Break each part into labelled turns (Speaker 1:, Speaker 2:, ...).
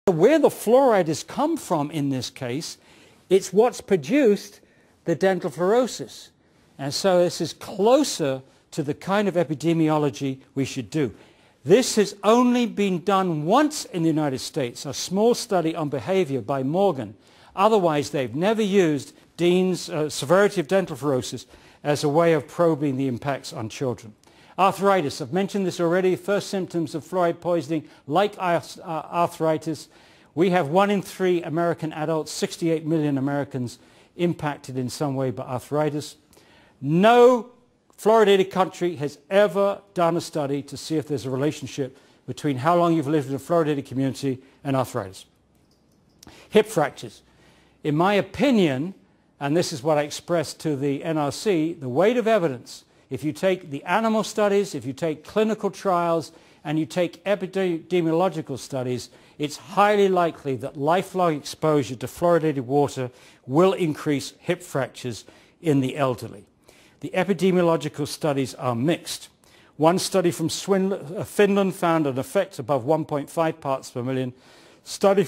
Speaker 1: Where the fluoride has come from in this case, it's what's produced the dental fluorosis. And so this is closer to the kind of epidemiology we should do. This has only been done once in the United States, a small study on behavior by Morgan. Otherwise, they've never used Dean's severity of dental fluorosis as a way of probing the impacts on children. Arthritis, I've mentioned this already, first symptoms of fluoride poisoning, like arthritis. We have 1 in 3 American adults, 68 million Americans impacted in some way by arthritis. No fluoridated country has ever done a study to see if there's a relationship between how long you've lived in a fluoridated community and arthritis. Hip fractures. In my opinion, and this is what I expressed to the NRC, the weight of evidence, if you take the animal studies, if you take clinical trials, and you take epidemiological studies, it's highly likely that lifelong exposure to fluoridated water will increase hip fractures in the elderly. The epidemiological studies are mixed. One study from Finland found an effect above 1.5 parts per million. Study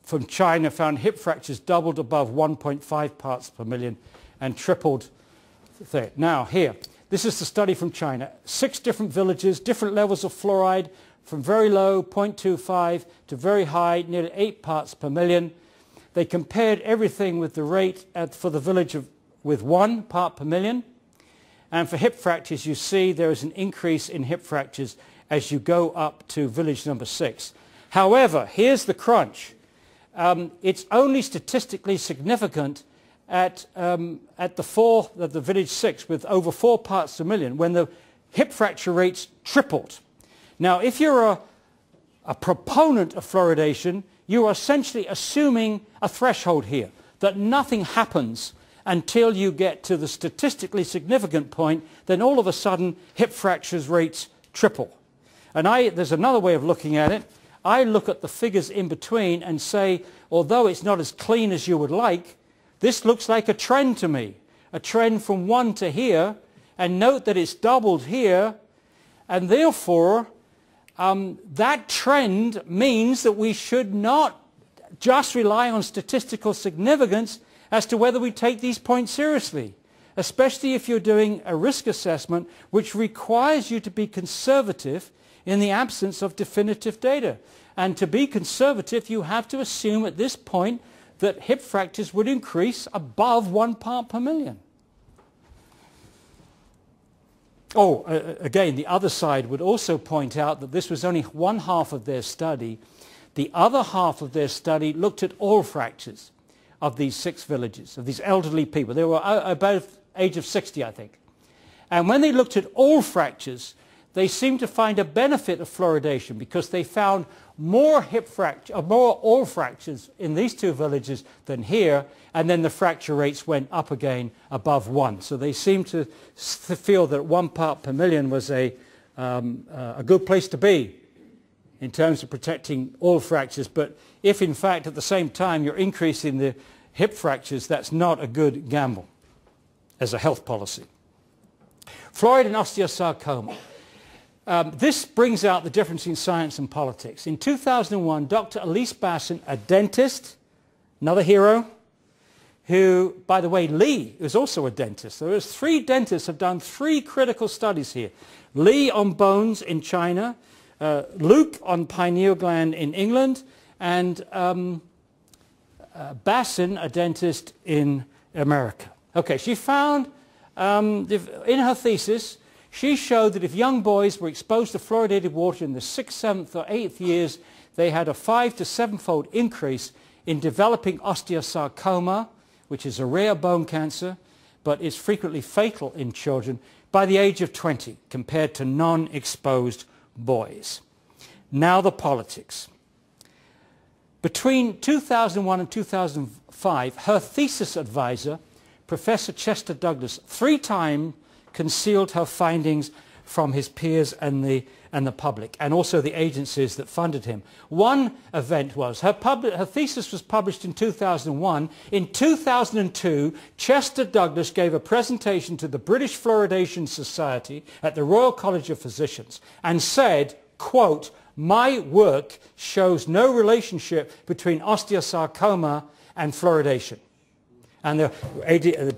Speaker 1: from China found hip fractures doubled above 1.5 parts per million and tripled there. Now here, this is the study from China. 6 different villages, different levels of fluoride, from very low, 0.25, to very high, nearly 8 parts per million. They compared everything with the rate for the village with 1 part per million. And for hip fractures, you see there is an increase in hip fractures as you go up to village number 6. However, here's the crunch. It's only statistically significant at the village 6 with over 4 parts per million when the hip fracture rates tripled. Now, if you're a proponent of fluoridation, you are essentially assuming a threshold here, that nothing happens until you get to the statistically significant point, then all of a sudden hip fractures rates triple. And there's another way of looking at it. I look at the figures in between and say, although it's not as clean as you would like, this looks like a trend to me, a trend from 1 to here, and note that it's doubled here, and therefore that trend means that we should not just rely on statistical significance as to whether we take these points seriously, especially if you're doing a risk assessment which requires you to be conservative in the absence of definitive data. And to be conservative, you have to assume at this point that hip fractures would increase above 1 part per million. Oh, again, the other side would also point out that this was only one half of their study. The other half of their study looked at all fractures of these 6 villages, of these elderly people. They were about age of 60, I think. And when they looked at all fractures, they seemed to find a benefit of fluoridation because they found more all fractures in these 2 villages than here, and then the fracture rates went up again above 1. So they seemed to feel that 1 part per million was a good place to be in terms of protecting all fractures. But if in fact at the same time you're increasing the hip fractures, that's not a good gamble as a health policy. Fluoride and osteosarcoma. This brings out the difference in science and politics. In 2001, Dr. Elise Basson, a dentist, another hero, who, by the way, Lee is also a dentist. There was 3 dentists have done 3 critical studies here. Lee on bones in China, Luke on pineal gland in England, and Basson, a dentist in America. Okay, she found, in her thesis, she showed that if young boys were exposed to fluoridated water in the 6th, 7th, or 8th years, they had a 5- to 7-fold increase in developing osteosarcoma, which is a rare bone cancer, but is frequently fatal in children, by the age of 20, compared to non-exposed boys. Now the politics. Between 2001 and 2005, her thesis advisor, Professor Chester Douglas, 3 times concealed her findings from his peers and the public, and also the agencies that funded him. One event was, her thesis was published in 2001. In 2002, Chester Douglas gave a presentation to the British Fluoridation Society at the Royal College of Physicians and said, quote, my work shows no relationship between osteosarcoma and fluoridation. And the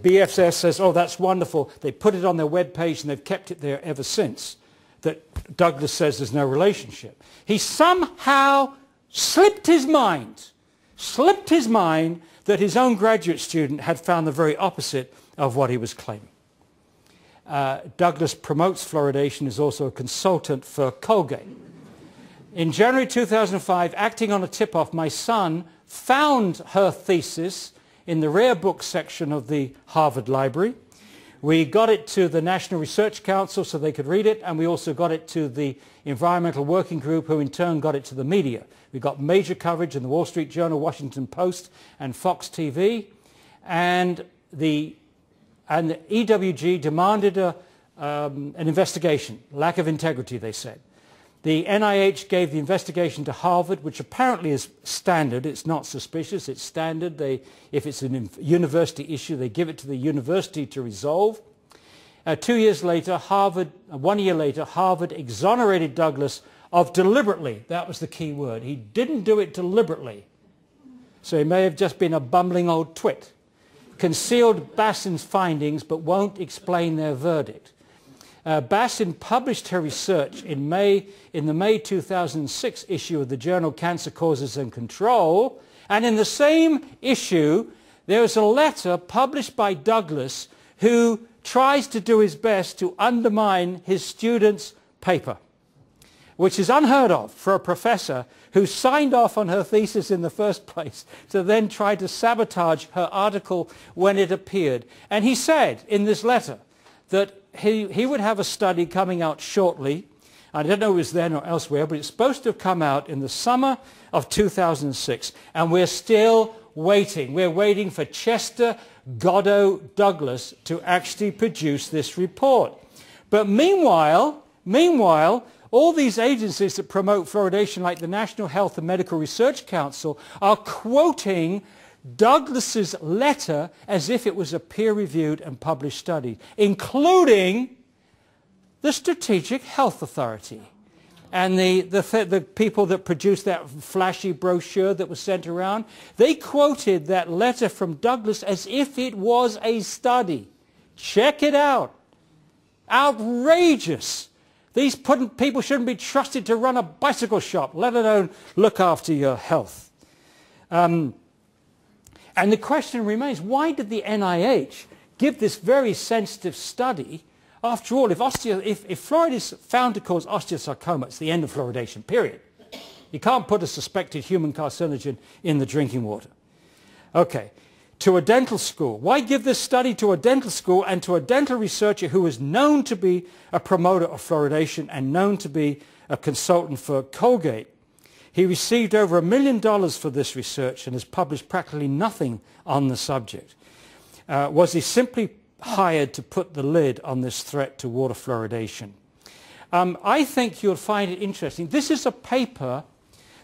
Speaker 1: BFS says, oh, that's wonderful. They put it on their webpage and they've kept it there ever since. That Douglas says there's no relationship. He somehow slipped his mind that his own graduate student had found the very opposite of what he was claiming. Douglas promotes fluoridation, is also a consultant for Colgate. In January 2005, acting on a tip-off, my son found her thesis in the rare book section of the Harvard Library. We got it to the National Research Council so they could read it, and we also got it to the Environmental Working Group, who in turn got it to the media. We got major coverage in the Wall Street Journal, Washington Post, and Fox TV, and the EWG demanded an investigation. Lack of integrity, they said. The NIH gave the investigation to Harvard, which apparently is standard. It's not suspicious, it's standard. If it's a university issue, they give it to the university to resolve. 2 years later, 1 year later, Harvard exonerated Douglas of deliberately. That was the key word. He didn't do it deliberately. So he may have just been a bumbling old twit. Concealed Bassin's findings, but won't explain their verdict. Bassin published her research in the May 2006 issue of the journal Cancer Causes and Control, and in the same issue there was a letter published by Douglas, who tries to do his best to undermine his student's paper, which is unheard of for a professor who signed off on her thesis in the first place to then try to sabotage her article when it appeared. And he said in this letter that he would have a study coming out shortly. I don't know if it was then or elsewhere, but it's supposed to have come out in the summer of 2006, and we're still waiting. We're waiting for Chester Goddo Douglas to actually produce this report. But meanwhile, all these agencies that promote fluoridation, like the National Health and Medical Research Council, are quoting Douglas's letter as if it was a peer-reviewed and published study, including the Strategic Health Authority and the people that produced that flashy brochure that was sent around. They quoted that letter from Douglas as if it was a study. Check it out. Outrageous. These people shouldn't be trusted to run a bicycle shop, let alone look after your health. And the question remains, why did the NIH give this very sensitive study? After all, if fluoride is found to cause osteosarcoma, it's the end of fluoridation, period. You can't put a suspected human carcinogen in the drinking water. Okay, to a dental school. Why give this study to a dental school and to a dental researcher who is known to be a promoter of fluoridation and known to be a consultant for Colgate? He received over $1 million for this research and has published practically nothing on the subject. Was he simply hired to put the lid on this threat to water fluoridation? I think you'll find it interesting. This is a paper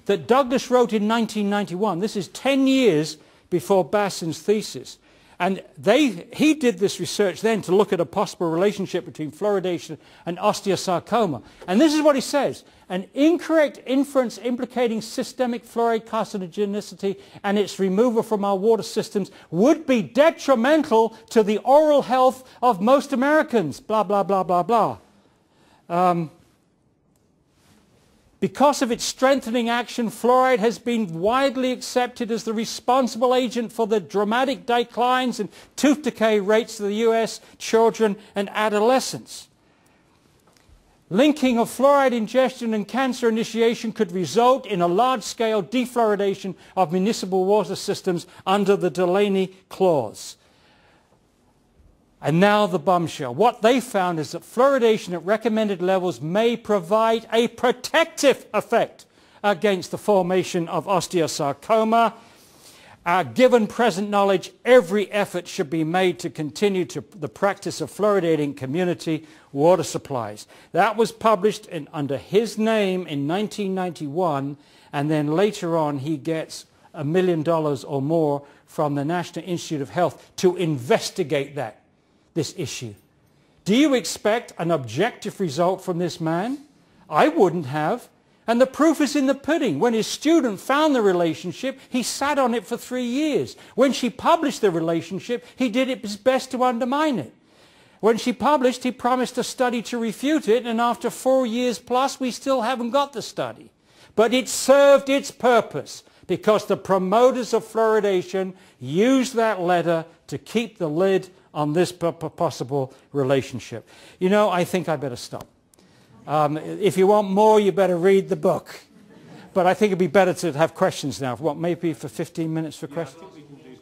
Speaker 1: that Douglas wrote in 1991. This is 10 years before Bassin's thesis. And he did this research then to look at a possible relationship between fluoridation and osteosarcoma. And this is what he says: an incorrect inference implicating systemic fluoride carcinogenicity and its removal from our water systems would be detrimental to the oral health of most Americans. Blah, blah, blah, blah, blah. Because of its strengthening action, fluoride has been widely accepted as the responsible agent for the dramatic declines in tooth decay rates of the US children and adolescents. Linking of fluoride ingestion and cancer initiation could result in a large-scale defluoridation of municipal water systems under the Delaney Clause. And now the bombshell. What they found is that fluoridation at recommended levels may provide a protective effect against the formation of osteosarcoma. Given present knowledge, every effort should be made to continue the practice of fluoridating community water supplies. That was published under his name in 1991, and then later on he gets $1 million or more from the National Institute of Health to investigate this issue. Do you expect an objective result from this man? I wouldn't have. And the proof is in the pudding. When his student found the relationship, he sat on it for 3 years. When she published the relationship, he did his best to undermine it. When she published, he promised a study to refute it, and after 4 years plus, we still haven't got the study. But it served its purpose, because the promoters of fluoridation used that letter to keep the lid on this possible relationship. You know, I think I better stop. If you want more, you better read the book. But I think it'd be better to have questions now. What, maybe for 15 minutes for questions? I think we can do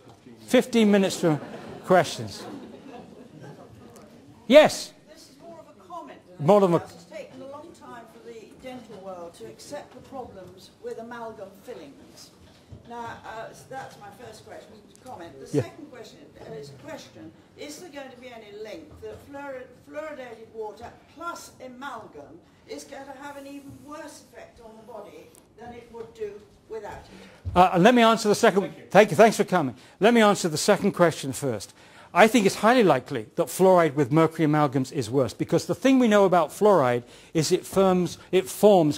Speaker 1: 15 minutes for questions. Yes?
Speaker 2: This is more of a comment.
Speaker 1: More of a...
Speaker 2: It's taken a long time for the dental world to accept the problems with amalgam fillings. Now, that's my first question, comment. The second question is a question. Is there going to be any link that fluoridated water plus amalgam is going to have an even worse effect on the body than it would do without it?
Speaker 1: Let me answer the second. Thank you. Thanks for coming. Let me answer the second question first. I think it's highly likely that fluoride with mercury amalgams is worse, because the thing we know about fluoride is it forms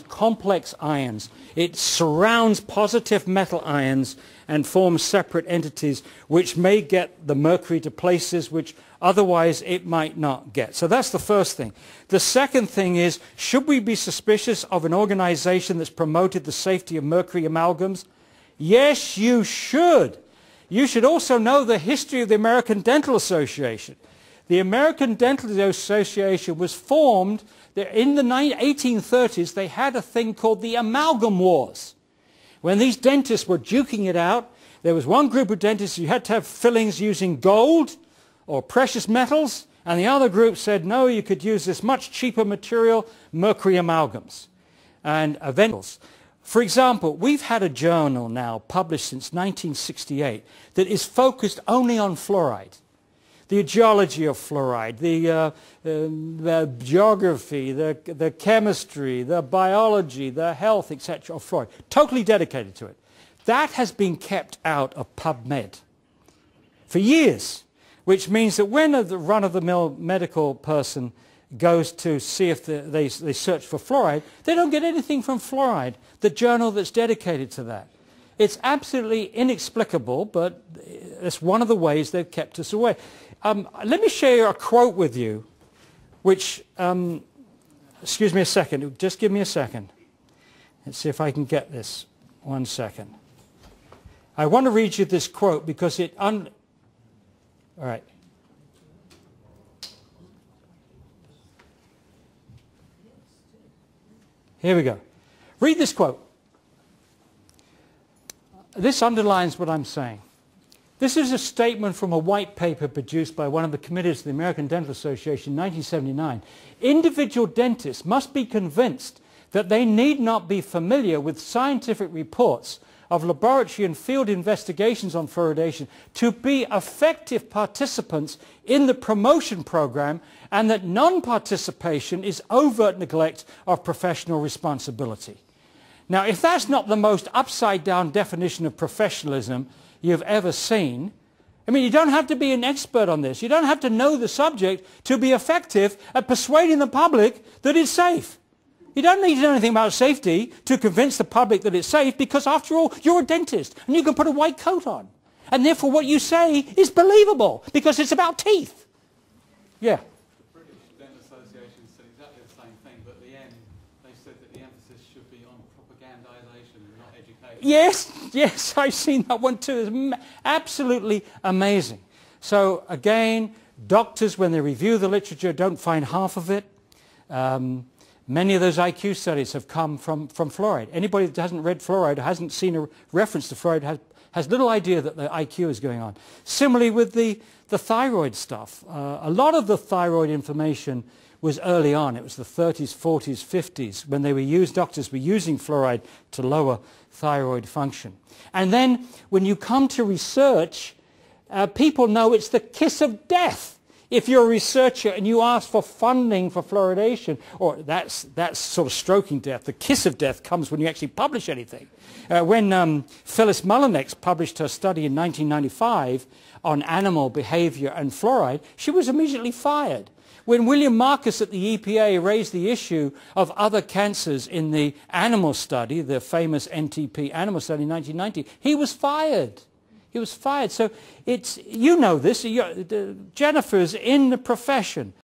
Speaker 1: complex ions. It surrounds positive metal ions and forms separate entities which may get the mercury to places which otherwise it might not get. So that's the first thing. The second thing is, should we be suspicious of an organization that's promoted the safety of mercury amalgams? Yes, you should. You should also know the history of the American Dental Association. The American Dental Association was formed in the 1830s. They had a thing called the Amalgam Wars. When these dentists were duking it out, there was one group of dentists who had to have fillings using gold or precious metals, and the other group said, no, you could use this much cheaper material, mercury amalgams. And eventually, for example, we've had a journal now published since 1968 that is focused only on fluoride. The geology of fluoride, the geography, the chemistry, the biology, the health, etc. of fluoride. Totally dedicated to it. That has been kept out of PubMed for years, which means that when the run-of-the-mill medical person goes to see if they search for fluoride, they don't get anything from fluoride, the journal that's dedicated to that. It's absolutely inexplicable, but it's one of the ways they've kept us away. Let me share a quote with you, which, excuse me a second, just give me a second. Let's see if I can get this. 1 second. I want to read you this quote because it... All right. Here we go. Read this quote. This underlines what I'm saying. This is a statement from a white paper produced by one of the committees of the American Dental Association in 1979. Individual dentists must be convinced that they need not be familiar with scientific reports of laboratory and field investigations on fluoridation to be effective participants in the promotion program, and that non-participation is overt neglect of professional responsibility. Now, if that's not the most upside-down definition of professionalism you've ever seen, I mean, you don't have to be an expert on this. You don't have to know the subject to be effective at persuading the public that it's safe. You don't need to know anything about safety to convince the public that it's safe, because after all, you're a dentist and you can put a white coat on. And therefore what you say is believable because it's about teeth. Yeah.
Speaker 3: The British Dental Association said exactly the same thing, but at the end they said that the emphasis should be on propagandization and not education.
Speaker 1: Yes, yes, I've seen that one too. It's absolutely amazing. So again, doctors, when they review the literature, don't find half of it. Many of those IQ studies have come from fluoride. Anybody that hasn't read fluoride or hasn't seen a reference to fluoride has little idea that the IQ is going on. Similarly with the thyroid stuff. A lot of the thyroid information was early on. It was the 30s, 40s, 50s when doctors were using fluoride to lower thyroid function. And then when you come to research, people know it's the kiss of death. If you're a researcher and you ask for funding for fluoridation, or that's sort of stroking death. The kiss of death comes when you actually publish anything. When Phyllis Mullinex published her study in 1995 on animal behavior and fluoride, she was immediately fired When William Marcus at the EPA raised the issue of other cancers in the animal study, the famous NTP animal study in 1990, he was fired. He was fired. So it's, you know this, Jennifer's in the profession.